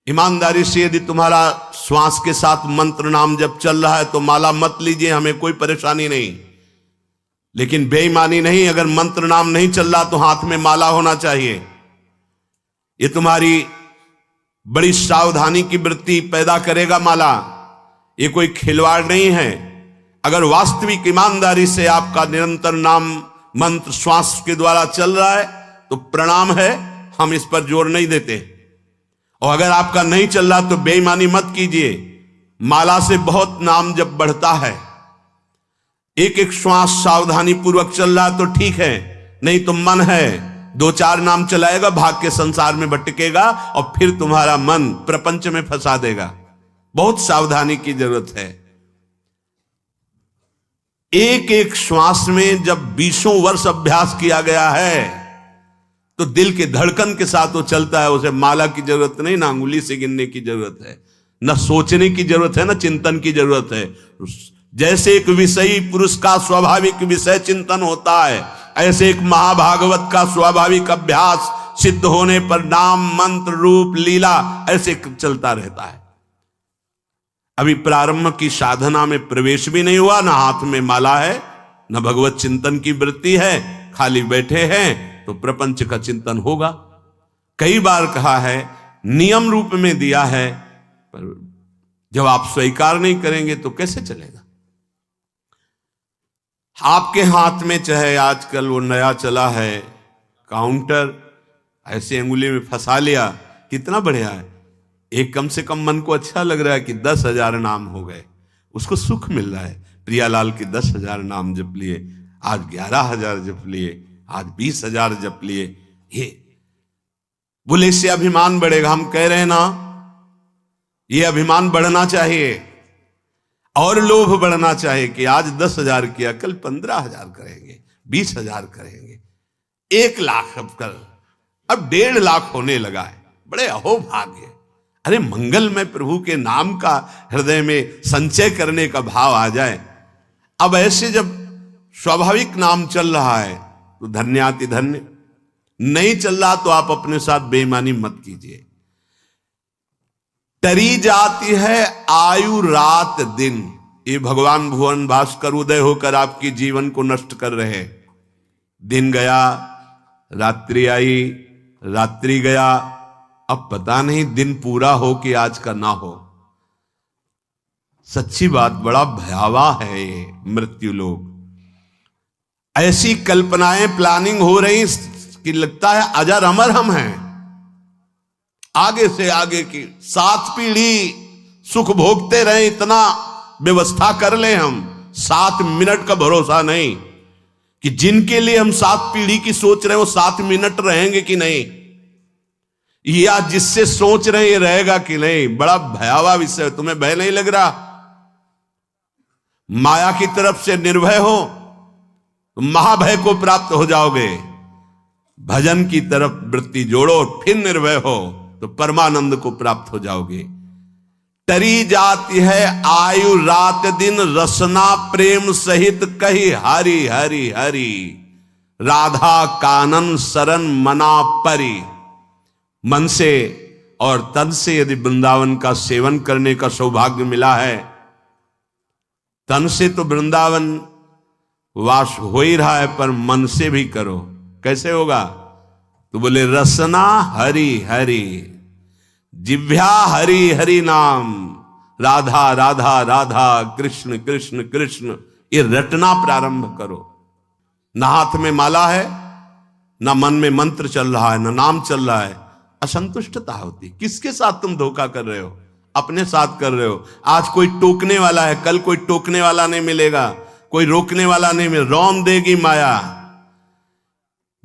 ईमानदारी से यदि तुम्हारा श्वास के साथ मंत्र नाम जब चल रहा है तो माला मत लीजिए, हमें कोई परेशानी नहीं। लेकिन बेईमानी नहीं, अगर मंत्र नाम नहीं चल रहा तो हाथ में माला होना चाहिए। ये तुम्हारी बड़ी सावधानी की वृत्ति पैदा करेगा माला, ये कोई खिलवाड़ नहीं है। अगर वास्तविक ईमानदारी से आपका निरंतर नाम मंत्र श्वास के द्वारा चल रहा है तो प्रणाम है, हम इस पर जोर नहीं देते। और अगर आपका नहीं चल रहा तो बेईमानी मत कीजिए। माला से बहुत नाम जब बढ़ता है, एक एक श्वास सावधानी पूर्वक चल रहा तो ठीक है, नहीं तो मन है 2-4 नाम चलाएगा, भाग के संसार में भटकेगा और फिर तुम्हारा मन प्रपंच में फंसा देगा। बहुत सावधानी की जरूरत है। एक एक श्वास में जब 20 वर्ष अभ्यास किया गया है तो दिल के धड़कन के साथ वो चलता है। उसे माला की जरूरत नहीं, ना अंगुली से गिनने की जरूरत है, ना सोचने की जरूरत है, ना चिंतन की जरूरत है। जैसे एक विषयी पुरुष का स्वाभाविक विषय चिंतन होता है, ऐसे एक महाभागवत का स्वाभाविक अभ्यास सिद्ध होने पर नाम मंत्र रूप लीला ऐसे चलता रहता है। अभी प्रारंभ की साधना में प्रवेश भी नहीं हुआ, ना हाथ में माला है, ना भगवत चिंतन की वृत्ति है, खाली बैठे हैं तो प्रपंच का चिंतन होगा। कई बार कहा है, नियम रूप में दिया है, पर जब आप स्वीकार नहीं करेंगे तो कैसे चलेगा। आपके हाथ में चाहे आजकल वो नया चला है काउंटर, ऐसे अंगुली में फंसा लिया, कितना बढ़िया है। एक कम से कम मन को अच्छा लग रहा है कि 10,000 नाम हो गए, उसको सुख मिल रहा है। प्रियालाल के 10,000 नाम जप लिए, आज 11,000 जप लिए, आज 20,000 जप लिए। ये बोले इससे अभिमान बढ़ेगा। हम कह रहे हैं ना, ये अभिमान बढ़ना चाहिए और लोभ बढ़ना चाहिए कि आज 10,000 किया, कल 15,000 करेंगे, 20,000 करेंगे, 1 लाख अब कल, अब 1.5 लाख होने लगा है। बड़े अहोभाग्य। अरे मंगल में प्रभु के नाम का हृदय में संचय करने का भाव आ जाए। अब ऐसे जब स्वाभाविक नाम चल रहा है तो धन्याति धन्य, नहीं चल रहा तो आप अपने साथ बेईमानी मत कीजिए। टरी जाती है आयु रात दिन, ये भगवान भुवन भास्कर उदय होकर आपकी जीवन को नष्ट कर रहे। दिन गया, रात्रि आई, रात्रि गया, अब पता नहीं दिन पूरा हो कि आज का ना हो। सच्ची बात, बड़ा भयावह है ये मृत्यु लोग। ऐसी कल्पनाएं प्लानिंग हो रही कि लगता है अजर अमर हम हैं। आगे से आगे की 7 पीढ़ी सुख भोगते रहे, इतना व्यवस्था कर ले हम। 7 मिनट का भरोसा नहीं कि जिनके लिए हम 7 पीढ़ी की सोच रहे हैं वो 7 मिनट रहेंगे कि नहीं, या जिससे सोच रहे हैं ये रहेगा कि नहीं। बड़ा भयावह विषय। तुम्हें भय नहीं लग रहा? माया की तरफ से निर्भय हो तो महाभय को प्राप्त हो जाओगे। भजन की तरफ वृत्ति जोड़ो, फिर निर्भय हो तो परमानंद को प्राप्त हो जाओगे। टरी जाती है आयु रात दिन, रसना प्रेम सहित कही हरि हरि हरि, राधा कानन शरण मना परी। मन से और तन से यदि वृंदावन का सेवन करने का सौभाग्य मिला है, तन से तो वृंदावन वास हो ही रहा है, पर मन से भी करो। कैसे होगा? तो बोले रसना हरि हरि, जिह्वा हरि हरि नाम, राधा राधा राधा, कृष्ण कृष्ण कृष्ण, ये रटना प्रारंभ करो। ना हाथ में माला है, ना मन में मंत्र चल रहा है, ना नाम चल रहा है, असंतुष्टता होती। किसके साथ तुम धोखा कर रहे हो? अपने साथ कर रहे हो। आज कोई टोकने वाला है, कल कोई टोकने वाला नहीं मिलेगा, कोई रोकने वाला नहीं मिलेगा। रौन देगी माया।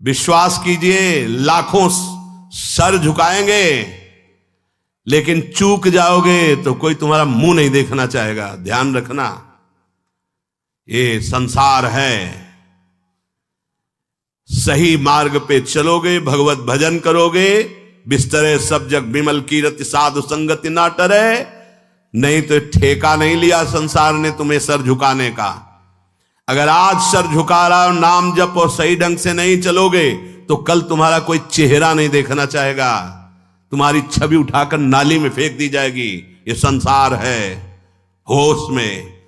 विश्वास कीजिए, लाखों सर झुकाएंगे, लेकिन चूक जाओगे तो कोई तुम्हारा मुंह नहीं देखना चाहेगा। ध्यान रखना, ये संसार है। सही मार्ग पे चलोगे, भगवत भजन करोगे, बिस्तरे सब जग विमल कीरति, साधु संगति ना टरे। नहीं तो ठेका नहीं लिया संसार ने तुम्हें सर झुकाने का। अगर आज सर झुका रहा हो, नाम जप और सही ढंग से नहीं चलोगे तो कल तुम्हारा कोई चेहरा नहीं देखना चाहेगा। तुम्हारी छवि उठाकर नाली में फेंक दी जाएगी। ये संसार है होश में।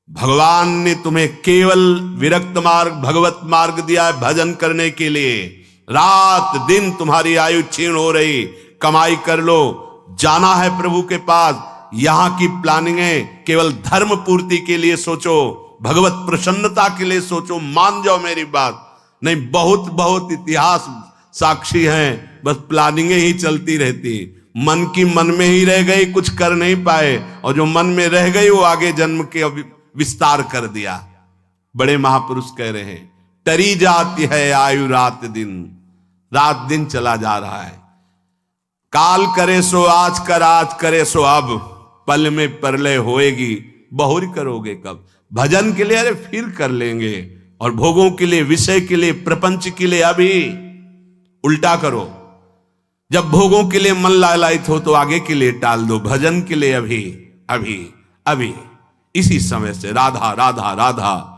भगवान ने तुम्हें केवल विरक्त मार्ग, भगवत मार्ग दिया है भजन करने के लिए। रात दिन तुम्हारी आयु क्षीण हो रही, कमाई कर लो, जाना है प्रभु के पास। यहां की प्लानिंगें केवल धर्म पूर्ति के लिए सोचो, भगवत प्रसन्नता के लिए सोचो। मान जाओ मेरी बात। नहीं, बहुत बहुत इतिहास साक्षी हैं, बस प्लानिंगें ही चलती रहती। मन की मन में ही रह गई, कुछ कर नहीं पाए, और जो मन में रह गई वो आगे जन्म के विस्तार कर दिया। बड़े महापुरुष कह रहे हैं, टरी जाती है आयु रात दिन। रात दिन चला जा रहा है। काल करे सो आज कर, आज करे सो अब, पल में परलय होएगी, बहुरी करोगे कब। भजन के लिए अरे फिर कर लेंगे, और भोगों के लिए, विषय के लिए, प्रपंच के लिए अभी। उल्टा करो, जब भोगों के लिए मन लालायित हो तो आगे के लिए टाल दो, भजन के लिए अभी अभी अभी, इसी समय से। राधा राधा राधा।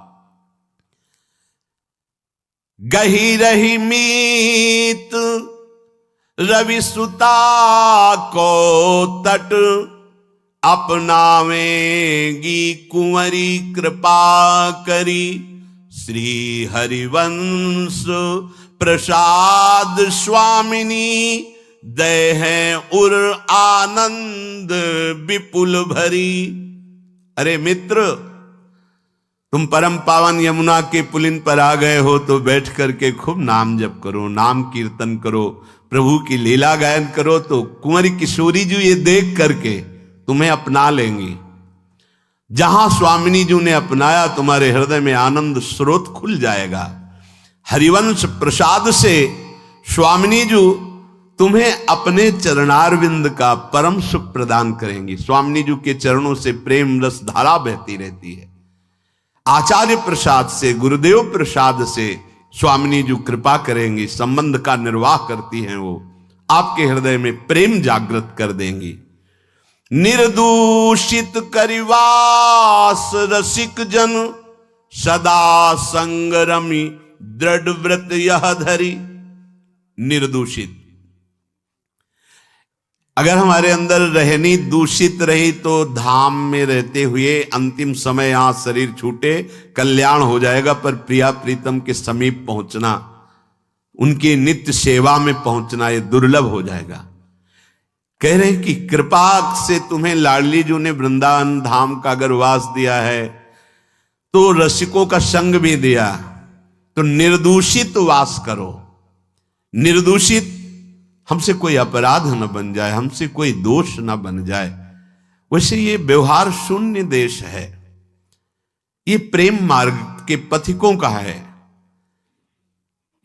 गही रही मीत रवि सुता को तट, अपनावेगी कुंवरी कृपा करी। श्री हरिवंश प्रसाद स्वामिनी, दय है उर आनंद विपुल भरी। अरे मित्र, तुम परम पावन यमुना के पुलिन पर आ गए हो तो बैठ करके खूब नाम जप करो, नाम कीर्तन करो, प्रभु की लीला गायन करो, तो कुंवरी किशोरी जी ये देख करके तुम्हें अपना लेंगी। जहां स्वामिनी जी ने अपनाया, तुम्हारे हृदय में आनंद स्रोत खुल जाएगा। हरिवंश प्रसाद से स्वामिनी जी तुम्हें अपने चरणारविंद का परम सुख प्रदान करेंगी। स्वामिनी जी के चरणों से प्रेम रस धारा बहती रहती है। आचार्य प्रसाद से, गुरुदेव प्रसाद से स्वामिनी जी कृपा करेंगी, संबंध का निर्वाह करती हैं। वो आपके हृदय में प्रेम जागृत कर देंगी। निर्दूषित करिवास रसिक जन, सदा संगरमी दृढ़ व्रत यह धरी। निर्दूषित, अगर हमारे अंदर रहनी दूषित रही तो धाम में रहते हुए अंतिम समय यहां शरीर छूटे कल्याण हो जाएगा, पर प्रिया प्रीतम के समीप पहुंचना, उनकी नित्य सेवा में पहुंचना ये दुर्लभ हो जाएगा। कह रहे कि कृपा से तुम्हें लाडली जी ने वृंदावन धाम का अगर वास दिया है तो रसिकों का संग भी दिया, तो निर्दूषित वास करो। निर्दूषित, हमसे कोई अपराध न बन जाए, हमसे कोई दोष न बन जाए। वैसे ये व्यवहार शून्य देश है, ये प्रेम मार्ग के पथिकों का है।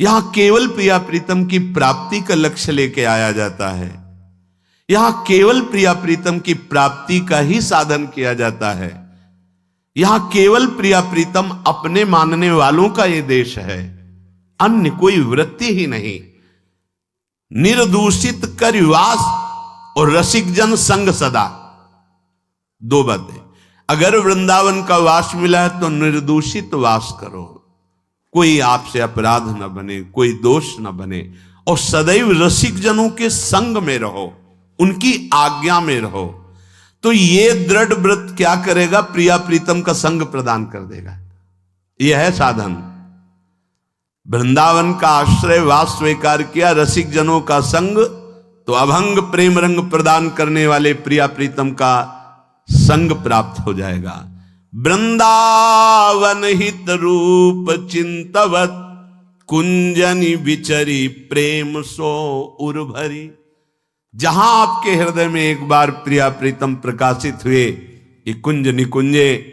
यहां केवल प्रिया प्रीतम की प्राप्ति का लक्ष्य लेके आया जाता है। यहां केवल प्रिया प्रीतम की प्राप्ति का ही साधन किया जाता है। यहां केवल प्रिया प्रीतम अपने मानने वालों का ये देश है, अन्य कोई वृत्ति ही नहीं। निर्दूषित करिवास और रसिक जन संग सदा, दो बातें। अगर वृंदावन का वास मिला है तो निर्दूषित वास करो, कोई आपसे अपराध न बने, कोई दोष न बने, और सदैव रसिक जनों के संग में रहो, उनकी आज्ञा में रहो। तो ये दृढ़ व्रत क्या करेगा? प्रिया प्रीतम का संग प्रदान कर देगा। यह है साधन। वृंदावन का आश्रय वास स्वीकार किया, रसिक जनों का संग, तो अभंग प्रेम रंग प्रदान करने वाले प्रिया प्रीतम का संग प्राप्त हो जाएगा। वृंदावन हित रूप चिंतवत, कुंजनी विचरी प्रेम सो उर्भरी। जहां आपके हृदय में एक बार प्रिया प्रीतम प्रकाशित हुए, ये कुंज निकुंजे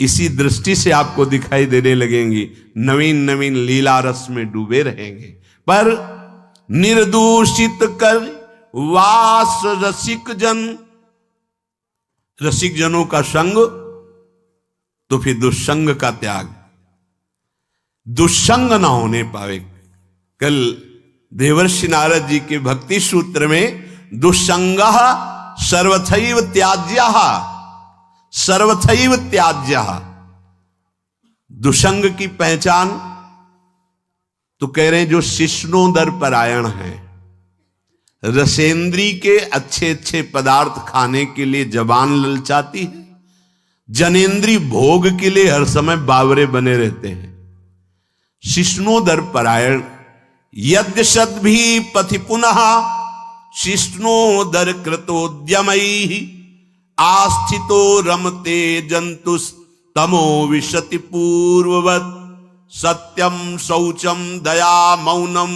इसी दृष्टि से आपको दिखाई देने लगेंगी, नवीन नवीन लीला रस में डूबे रहेंगे। पर निर्दूषित कर वास रसिक जन, रसिक जनों का संग, तो फिर दुस्संग का त्याग, दुस्संग ना होने पावे। कल देवर्षि नारद जी के भक्ति सूत्र में दुस्संगः सर्वथैव त्याज्यः, सर्वथैव त्याज्यः, दुसंग की पहचान तो कह रहे हैं जो शिष्णोदर परायण है, रसेंद्री के अच्छे अच्छे पदार्थ खाने के लिए जबान ललचाती है, जनेन्द्री भोग के लिए हर समय बावरे बने रहते हैं। शिष्णोदर परायण यद्यशद भी पथि पुनः शिष्णोदर कृतोद्यमैः आस्थितो रमते जंतुस तमो विशति पूर्ववत् सत्यम शौचम दया मौनम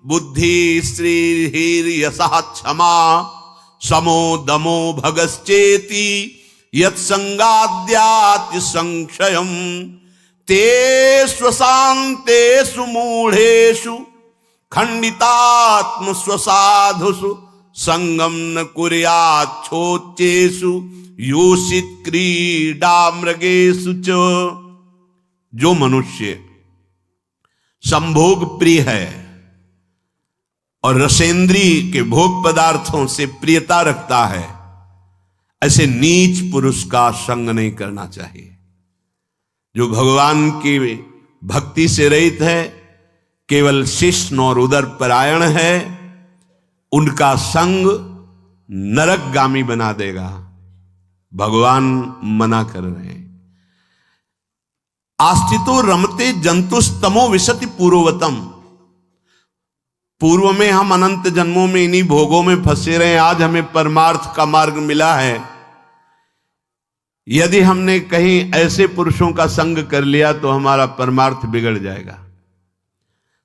बुद्धि श्रीर्यशः क्षमा समो दमो भगश्चेति यत्संगाद्याति संक्षयम् ते स्वशान्तेषु मूढ़ेषु खंडितात्म स्वसाधुषु संगम न कुर्याच्छोच्चेषु योषित क्रीडा मृगेषु च। जो मनुष्य संभोग प्रिय है और रसेंद्री के भोग पदार्थों से प्रियता रखता है, ऐसे नीच पुरुष का संग नहीं करना चाहिए। जो भगवान की भक्ति से रहित है, केवल शिष्ण और उदर परायण है, उनका संग नरकगामी बना देगा। भगवान मना कर रहे हैं। आस्थितो रमते जंतुस्तमो विशति पूर्ववतम। पूर्व में हम अनंत जन्मों में इन्हीं भोगों में फंसे रहे, आज हमें परमार्थ का मार्ग मिला है। यदि हमने कहीं ऐसे पुरुषों का संग कर लिया तो हमारा परमार्थ बिगड़ जाएगा।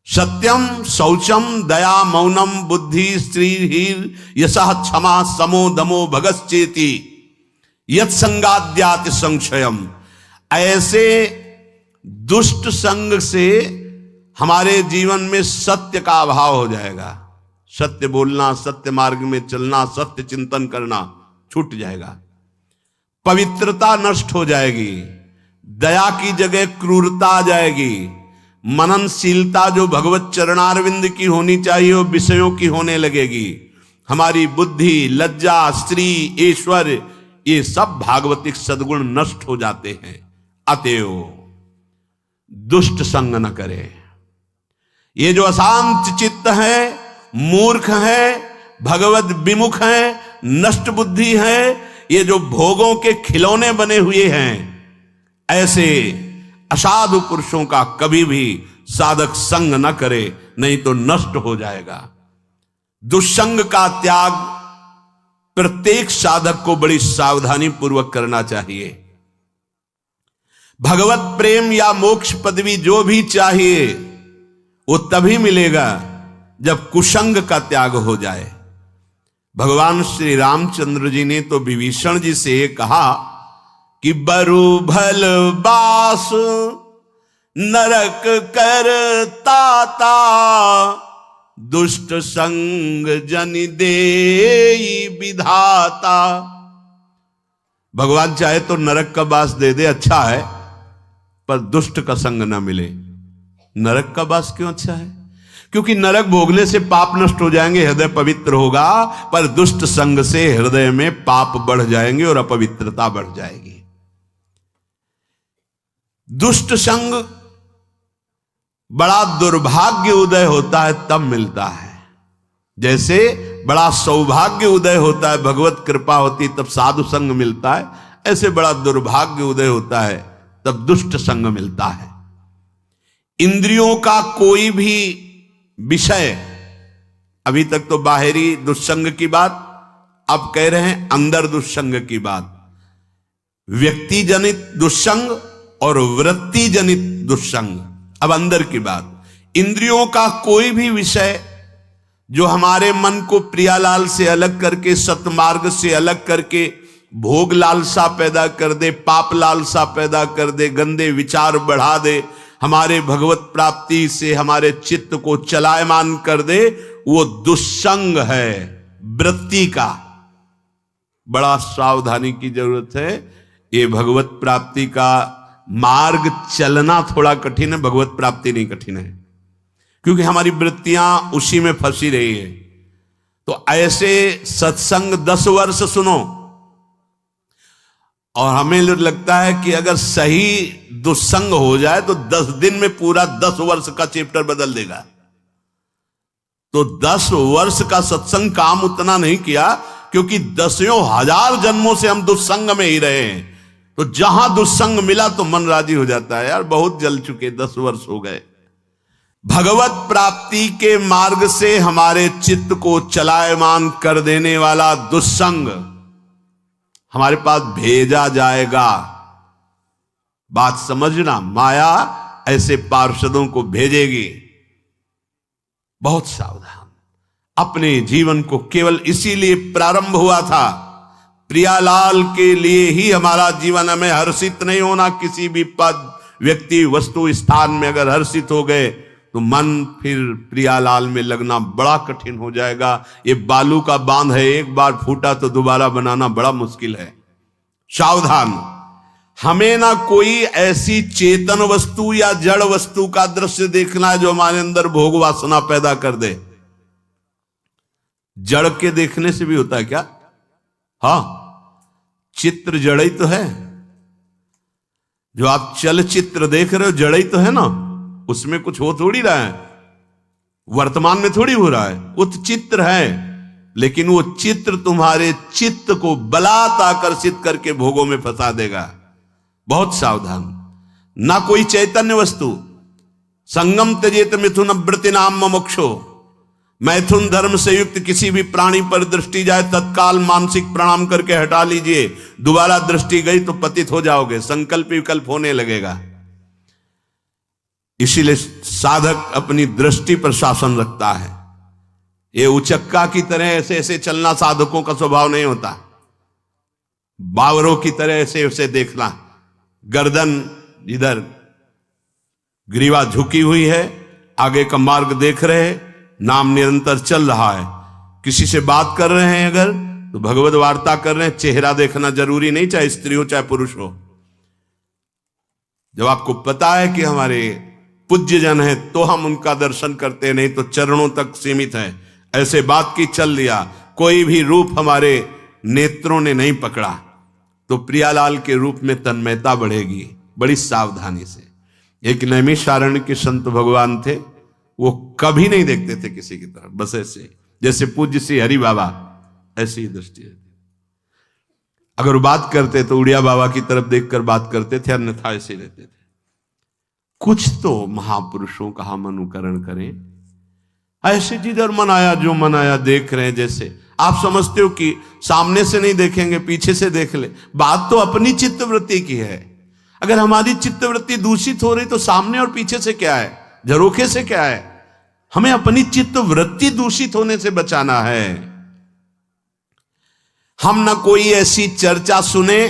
सत्यम शौचम दया मौनम बुद्धि श्रीर् यशः क्षमा समो दमो भगश्चेति यत्संगाद्याति संक्षयम। ऐसे दुष्ट संग से हमारे जीवन में सत्य का अभाव हो जाएगा। सत्य बोलना, सत्य मार्ग में चलना, सत्य चिंतन करना छूट जाएगा। पवित्रता नष्ट हो जाएगी। दया की जगह क्रूरता आ जाएगी। मननशीलता जो भगवत चरणारविंद की होनी चाहिए वो विषयों की होने लगेगी। हमारी बुद्धि, लज्जा, स्त्री, ईश्वर, ये सब भागवतिक सद्गुण नष्ट हो जाते हैं। अतएव दुष्ट संग न करे। ये जो अशांत चित्त है, मूर्ख है, भगवत विमुख है, नष्ट बुद्धि है, ये जो भोगों के खिलौने बने हुए हैं, ऐसे असाधु पुरुषों का कभी भी साधक संग न करे, नहीं तो नष्ट हो जाएगा। दुष्संग का त्याग प्रत्येक साधक को बड़ी सावधानी पूर्वक करना चाहिए। भगवत प्रेम या मोक्ष पदवी जो भी चाहिए वो तभी मिलेगा जब कुसंग का त्याग हो जाए। भगवान श्री रामचंद्र जी ने तो विभीषण जी से कहा कि बरु भल बास नरक कर ताता दुष्ट संग जन देई विधाता। भगवान चाहे तो नरक का बास दे दे, अच्छा है, पर दुष्ट का संग ना मिले। नरक का बास क्यों अच्छा है? क्योंकि नरक भोगने से पाप नष्ट हो जाएंगे, हृदय पवित्र होगा, पर दुष्ट संग से हृदय में पाप बढ़ जाएंगे और अपवित्रता बढ़ जाएगी। दुष्ट संग बड़ा दुर्भाग्य उदय होता है तब मिलता है। जैसे बड़ा सौभाग्य उदय होता है, भगवत कृपा होती तब साधु संग मिलता है, ऐसे बड़ा दुर्भाग्य उदय होता है तब दुष्ट संग मिलता है। इंद्रियों का कोई भी विषय, अभी तक तो बाहरी दुष्संग की बात, अब कह रहे हैं अंदर दुष्संग की बात। व्यक्ति जनित दुष्संग और वृत्ति जनित दुष्संग। अब अंदर की बात, इंद्रियों का कोई भी विषय जो हमारे मन को प्रियालाल से अलग करके, सतमार्ग से अलग करके भोग लालसा पैदा कर दे, पाप लालसा पैदा कर दे, गंदे विचार बढ़ा दे, हमारे भगवत प्राप्ति से हमारे चित्त को चलायमान कर दे, वो दुष्संग है वृत्ति का। बड़ा सावधानी की जरूरत है। ये भगवत प्राप्ति का मार्ग चलना थोड़ा कठिन है, भगवत प्राप्ति नहीं कठिन है, क्योंकि हमारी वृत्तियां उसी में फंसी रही है। तो ऐसे सत्संग 10 वर्ष सुनो और हमें लगता है कि अगर सही दुस्संग हो जाए तो 10 दिन में पूरा 10 वर्ष का चैप्टर बदल देगा। तो 10 वर्ष का सत्संग काम उतना नहीं किया, क्योंकि 10,000 जन्मों से हम दुस्संग में ही रहे हैं। तो जहां दुस्संग मिला तो मन राजी हो जाता है, यार बहुत जल चुके, 10 वर्ष हो गए। भगवत प्राप्ति के मार्ग से हमारे चित्त को चलायमान कर देने वाला दुस्संग हमारे पास भेजा जाएगा। बात समझना, माया ऐसे पार्षदों को भेजेगी। बहुत सावधान। अपने जीवन को केवल इसीलिए प्रारंभ हुआ था, प्रियालाल के लिए ही हमारा जीवन। हमें हर्षित नहीं होना किसी भी पद, व्यक्ति, वस्तु, स्थान में। अगर हर्षित हो गए तो मन फिर प्रियालाल में लगना बड़ा कठिन हो जाएगा। ये बालू का बांध है, एक बार फूटा तो दोबारा बनाना बड़ा मुश्किल है। सावधान। हमें ना कोई ऐसी चेतन वस्तु या जड़ वस्तु का दृश्य देखना है जो हमारे अंदर भोग वासना पैदा कर दे। जड़ के देखने से भी होता है क्या? हाँ, चित्र जड़ ही तो है। जो आप चलचित्र देख रहे हो जड़ ही तो है ना, उसमें कुछ हो थोड़ी रहा है, वर्तमान में थोड़ी हो रहा है, वो तो चित्र है। लेकिन वो चित्र तुम्हारे चित्त को बलात् आकर्षित करके भोगों में फंसा देगा। बहुत सावधान। ना कोई चैतन्य वस्तु। संगम त्यजेत मिथुन वृत्ति नाम मोक्षो। मैथुन धर्म से युक्त किसी भी प्राणी पर दृष्टि जाए, तत्काल मानसिक प्रणाम करके हटा लीजिए। दोबारा दृष्टि गई तो पतित हो जाओगे, संकल्प विकल्प होने लगेगा। इसीलिए साधक अपनी दृष्टि पर शासन रखता है। ये उचक्का की तरह ऐसे ऐसे चलना साधकों का स्वभाव नहीं होता। बावरों की तरह ऐसे ऐसे देखना, गर्दन इधर, ग्रीवा झुकी हुई है, आगे का मार्ग देख रहे, नाम निरंतर चल रहा है। किसी से बात कर रहे हैं अगर तो भगवत वार्ता कर रहे हैं, चेहरा देखना जरूरी नहीं, चाहे स्त्री हो चाहे पुरुष हो। जब आपको पता है कि हमारे पूज्य जन है तो हम उनका दर्शन करते, नहीं तो चरणों तक सीमित है। ऐसे बात की चल लिया, कोई भी रूप हमारे नेत्रों ने नहीं पकड़ा तो प्रियालाल के रूप में तन्मयता बढ़ेगी। बड़ी सावधानी से। एक नैमिषारण्य के संत भगवान थे, वो कभी नहीं देखते थे किसी की तरफ, बस ऐसे जैसे पूज्य श्री हरि बाबा ऐसी ही दृष्टि रहती। अगर वो बात करते तो उड़िया बाबा की तरफ देखकर बात करते थे, अन्यथा ऐसे रहते थे। कुछ तो महापुरुषों का हम अनुकरण करें। ऐसे जिधर मन आया जो मन आया देख रहे हैं। जैसे आप समझते हो कि सामने से नहीं देखेंगे, पीछे से देख ले। बात तो अपनी चित्तवृत्ति की है। अगर हमारी चित्तवृत्ति दूषित हो रही तो सामने और पीछे से क्या है, झरोखे से क्या है? हमें अपनी चित्तवृत्ति दूषित होने से बचाना है। हम ना कोई ऐसी चर्चा सुने,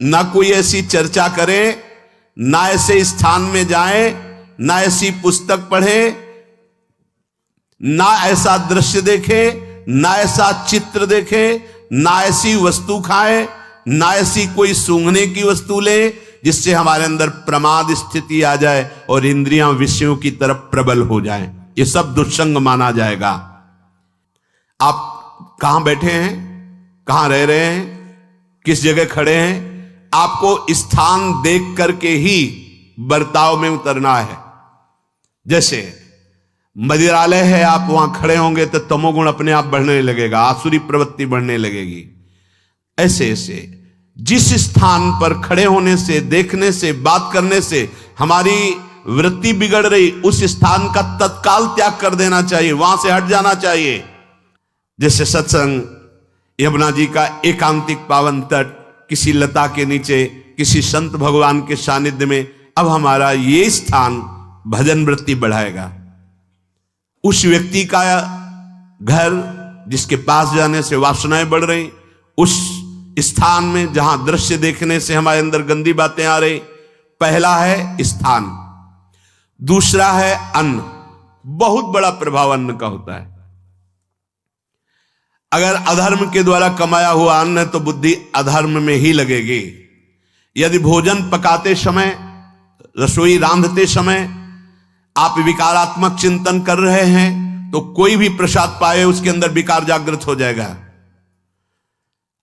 ना कोई ऐसी चर्चा करें, ना ऐसे स्थान में जाए, ना ऐसी पुस्तक पढ़े, ना ऐसा दृश्य देखे, ना ऐसा चित्र देखे, ना ऐसी वस्तु खाए, ना ऐसी कोई सूंघने की वस्तु ले जिससे हमारे अंदर प्रमाद स्थिति आ जाए और इंद्रियां विषयों की तरफ प्रबल हो जाएं। ये सब दुस्संग माना जाएगा। आप कहां बैठे हैं, कहां रह रहे हैं, किस जगह खड़े हैं, आपको स्थान देख करके ही बर्ताव में उतरना है। जैसे मदिरालय है, आप वहां खड़े होंगे तो तमोगुण अपने आप बढ़ने लगेगा, आसुरी प्रवृत्ति बढ़ने लगेगी। ऐसे ऐसे जिस स्थान पर खड़े होने से, देखने से, बात करने से हमारी वृत्ति बिगड़ रही, उस स्थान का तत्काल त्याग कर देना चाहिए, वहां से हट जाना चाहिए। जैसे सत्संग, यमुना जी का एकांतिक पावन तट, किसी लता के नीचे, किसी संत भगवान के सानिध्य में, अब हमारा ये स्थान भजन वृत्ति बढ़ाएगा। उस व्यक्ति का घर जिसके पास जाने से वासनाएं बढ़ रही, उस स्थान में जहां दृश्य देखने से हमारे अंदर गंदी बातें आ रही। पहला है स्थान, दूसरा है अन्न। बहुत बड़ा प्रभाव अन्न का होता है। अगर अधर्म के द्वारा कमाया हुआ अन्न है तो बुद्धि अधर्म में ही लगेगी। यदि भोजन पकाते समय, रसोई रांधते समय आप विकारात्मक चिंतन कर रहे हैं तो कोई भी प्रसाद पाए उसके अंदर विकार जागृत हो जाएगा।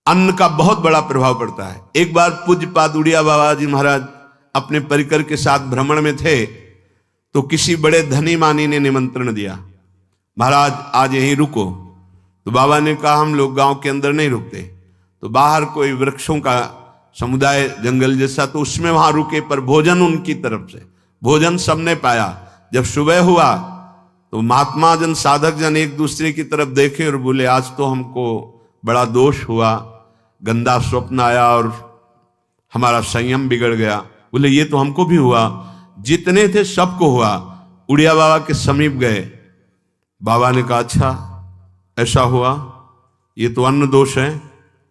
अन्न का बहुत बड़ा प्रभाव पड़ता है। एक बार पूज्यपाद उड़िया बाबा जी महाराज अपने परिकर के साथ भ्रमण में थे तो किसी बड़े धनी मानी ने निमंत्रण दिया। महाराज आज यहीं रुको। तो बाबा ने कहा हम लोग गांव के अंदर नहीं रुकते, तो बाहर कोई वृक्षों का समुदाय जंगल जैसा, तो उसमें वहां रुके, पर भोजन उनकी तरफ से, भोजन सबने पाया। जब सुबह हुआ तो महात्मा जन साधक जन एक दूसरे की तरफ देखे और बोले आज तो हमको बड़ा दोष हुआ, गंदा स्वप्न आया और हमारा संयम बिगड़ गया। बोले ये तो हमको भी हुआ, जितने थे सबको हुआ। उड़िया बाबा के समीप गए, बाबा ने कहा अच्छा ऐसा हुआ, ये तो अन्न दोष है,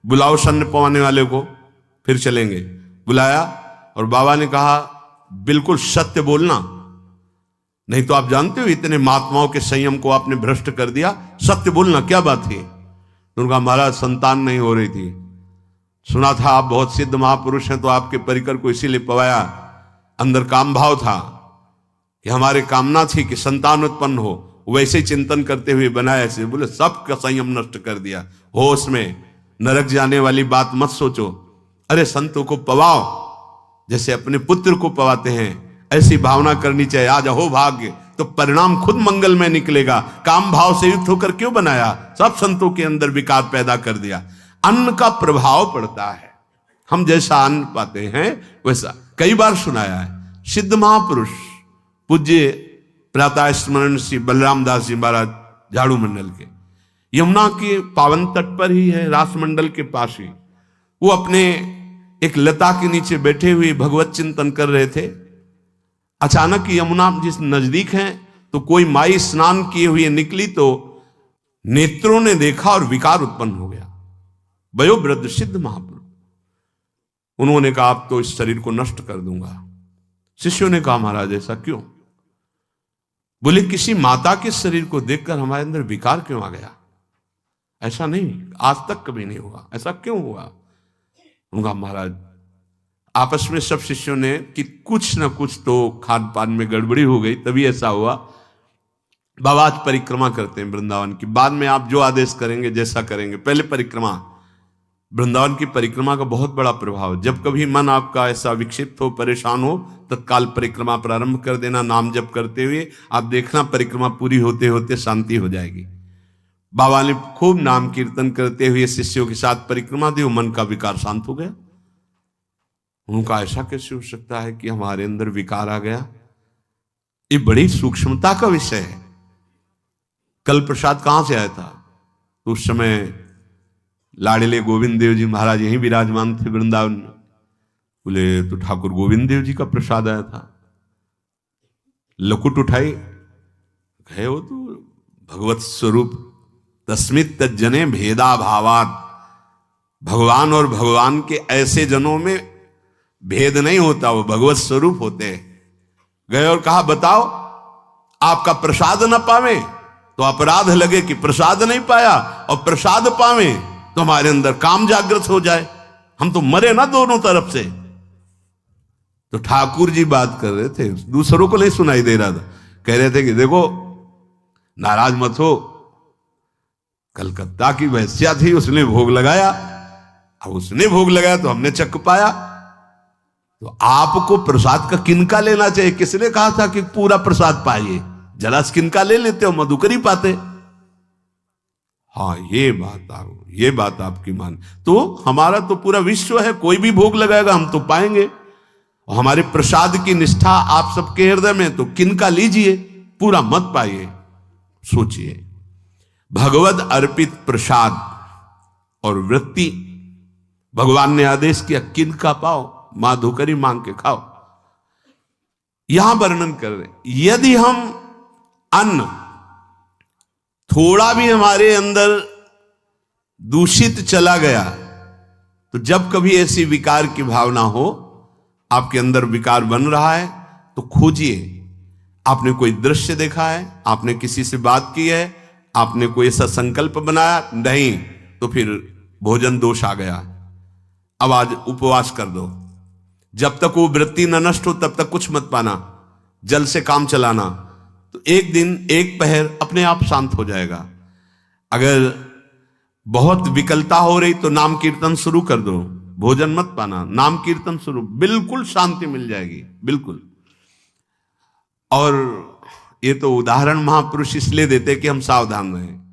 बुलाओ सन्न पवाने वाले को, फिर चलेंगे। बुलाया और बाबा ने कहा बिल्कुल सत्य बोलना, नहीं तो आप जानते हो इतने महात्माओं के संयम को आपने भ्रष्ट कर दिया, सत्य बोलना क्या बात है। उनका महाराज संतान नहीं हो रही थी, सुना था आप बहुत सिद्ध महापुरुष हैं, तो आपके परिकर को इसीलिए पवाया। अंदर काम भाव था कि हमारे कामना थी कि संतान उत्पन्न हो, वैसे चिंतन करते हुए बनाया ऐसे। बोले सबका संयम नष्ट कर दिया, होश में, नरक जाने वाली बात मत सोचो। अरे संतों को पवाओ जैसे अपने पुत्र को पवाते हैं, ऐसी भावना करनी चाहिए। आज हो भाग्य तो परिणाम खुद मंगल में निकलेगा। काम भाव से युक्त होकर क्यों बनाया, सब संतों के अंदर विकार पैदा कर दिया। अन्न का प्रभाव पड़ता है, हम जैसा अन्न पाते हैं वैसा। कई बार सुनाया है, सिद्ध महापुरुष पूज्य प्रातः स्मरण श्री बलराम दास जी महाराज झाड़ू मंडल के, यमुना के पावन तट पर ही है, रास मंडल के पास ही, वो अपने एक लता के नीचे बैठे हुए भगवत चिंतन कर रहे थे। अचानक यमुना जिस नजदीक है तो कोई माई स्नान किए हुए निकली, तो नेत्रों ने देखा और विकार उत्पन्न हो गया। वयोवृद्ध सिद्ध महापुरुष, उन्होंने कहा आप तो इस शरीर को नष्ट कर दूंगा। शिष्यों ने कहा महाराज ऐसा क्यों? बोले किसी माता के शरीर को देखकर हमारे अंदर विकार क्यों आ गया? ऐसा नहीं, आज तक कभी नहीं हुआ, ऐसा क्यों हुआ? उनका महाराज आपस में सब शिष्यों ने कि कुछ ना कुछ तो खान पान में गड़बड़ी हो गई, तभी ऐसा हुआ। बाबा आज परिक्रमा करते हैं वृंदावन की, बाद में आप जो आदेश करेंगे जैसा करेंगे, पहले परिक्रमा। वृंदावन की परिक्रमा का बहुत बड़ा प्रभाव, जब कभी मन आपका ऐसा विक्षिप्त हो, परेशान हो, तत्काल परिक्रमा प्रारंभ कर देना, नाम जप करते हुए। आप देखना परिक्रमा पूरी होते होते शांति हो जाएगी। बाबा ने खूब नाम कीर्तन करते हुए शिष्यों के साथ परिक्रमा दी, मन का विकार शांत हो गया। उनका ऐसा कैसे हो सकता है कि हमारे अंदर विकार आ गया? ये बड़ी सूक्ष्मता का विषय है। कल प्रसाद कहां से आया था? तो उस समय लाड़िले गोविंद देव जी महाराज यहीं विराजमान थे वृंदावन में। बोले तो ठाकुर गोविंद देव जी का प्रसाद आया था। लकुट उठाई, गए वो तो भगवत स्वरूप तस्मित तज्जने भेदा भावात। भगवान और भगवान के ऐसे जनों में भेद नहीं होता, वो भगवत स्वरूप होते हैं। गए और कहा बताओ आपका प्रसाद न पावे तो अपराध लगे कि प्रसाद नहीं पाया, और प्रसाद पावे तो हमारे अंदर काम जागृत हो जाए, हम तो मरे ना दोनों तरफ से। तो ठाकुर जी बात कर रहे थे, दूसरों को नहीं सुनाई दे रहा था। कह रहे थे कि देखो नाराज मत हो, कलकत्ता की वैश्या थी, उसने भोग लगाया, अब उसने भोग लगाया तो हमने चख पाया, तो आपको प्रसाद का किनका लेना चाहिए? किसने कहा था कि पूरा प्रसाद पाइए? जरा किनका ले लेते हो, मधुकरी पाते। हाँ ये बात आपकी मान, तो हमारा तो पूरा विश्व है, कोई भी भोग लगाएगा हम तो पाएंगे। और हमारे प्रसाद की निष्ठा आप सबके हृदय में, तो किनका लीजिए, पूरा मत पाइए। सोचिए, भगवद अर्पित प्रसाद और वृत्ति भगवान ने आदेश किया किनका पाओ, माधुकरी मांग के खाओ। यहां वर्णन कर रहे, यदि हम अन्न थोड़ा भी हमारे अंदर दूषित चला गया, तो जब कभी ऐसी विकार की भावना हो, आपके अंदर विकार बन रहा है, तो खोजिए। आपने कोई दृश्य देखा है, आपने किसी से बात की है, आपने कोई ऐसा संकल्प बनाया, नहीं, तो फिर भोजन दोष आ गया। अब आज उपवास कर दो, जब तक वो वृत्ति न नष्ट हो तब तक कुछ मत पाना, जल से काम चलाना, तो एक दिन एक पहर अपने आप शांत हो जाएगा। अगर बहुत विकलता हो रही तो नाम कीर्तन शुरू कर दो, भोजन मत पाना, नाम कीर्तन शुरू, बिल्कुल शांति मिल जाएगी, बिल्कुल। और ये तो उदाहरण महापुरुष इसलिए देते कि हम सावधान रहें।